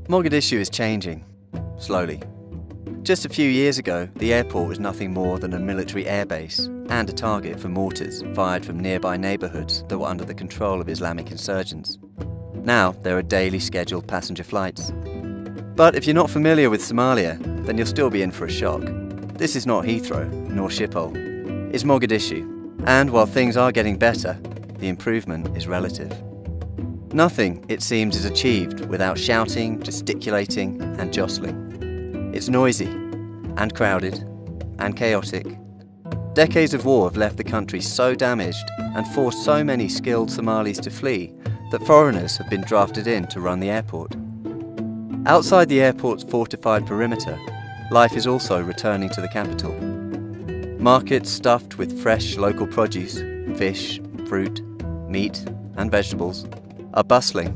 Mogadishu is changing, slowly. Just a few years ago, the airport was nothing more than a military airbase and a target for mortars fired from nearby neighbourhoods that were under the control of Islamic insurgents. Now, there are daily scheduled passenger flights. But if you're not familiar with Somalia, then you'll still be in for a shock. This is not Heathrow, nor Schiphol. It's Mogadishu, and while things are getting better, the improvement is relative. Nothing, it seems, is achieved without shouting, gesticulating, and jostling. It's noisy, and crowded, and chaotic. Decades of war have left the country so damaged and forced so many skilled Somalis to flee that foreigners have been drafted in to run the airport. Outside the airport's fortified perimeter, life is also returning to the capital. Markets stuffed with fresh local produce, fish, fruit, meat, and vegetables are bustling.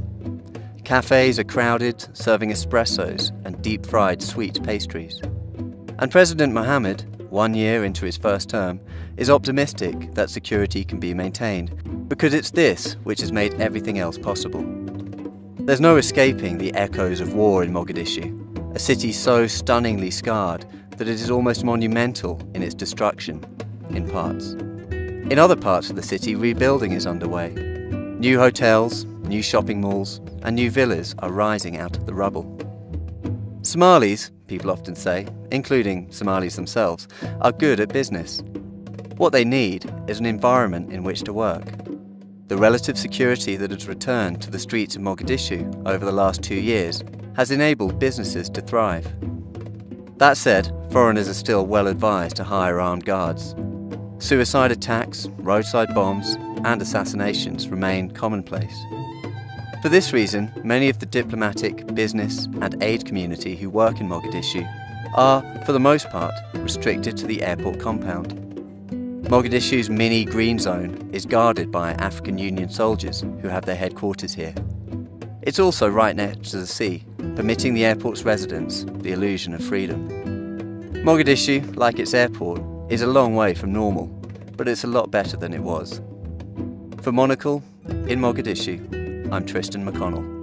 Cafes are crowded, serving espressos and deep-fried sweet pastries. And President Mohammed, 1 year into his first term, is optimistic that security can be maintained, because it's this which has made everything else possible. There's no escaping the echoes of war in Mogadishu, a city so stunningly scarred that it is almost monumental in its destruction, in parts. In other parts of the city, rebuilding is underway. New hotels, new shopping malls, and new villas are rising out of the rubble. Somalis, people often say, including Somalis themselves, are good at business. What they need is an environment in which to work. The relative security that has returned to the streets of Mogadishu over the last 2 years has enabled businesses to thrive. That said, foreigners are still well advised to hire armed guards. Suicide attacks, roadside bombs, and assassinations remain commonplace. For this reason, many of the diplomatic, business, and aid community who work in Mogadishu are, for the most part, restricted to the airport compound. Mogadishu's mini green zone is guarded by African Union soldiers who have their headquarters here. It's also right next to the sea, permitting the airport's residents the illusion of freedom. Mogadishu, like its airport, is a long way from normal, but it's a lot better than it was. For Monocle, in Mogadishu, I'm Tristan McConnell.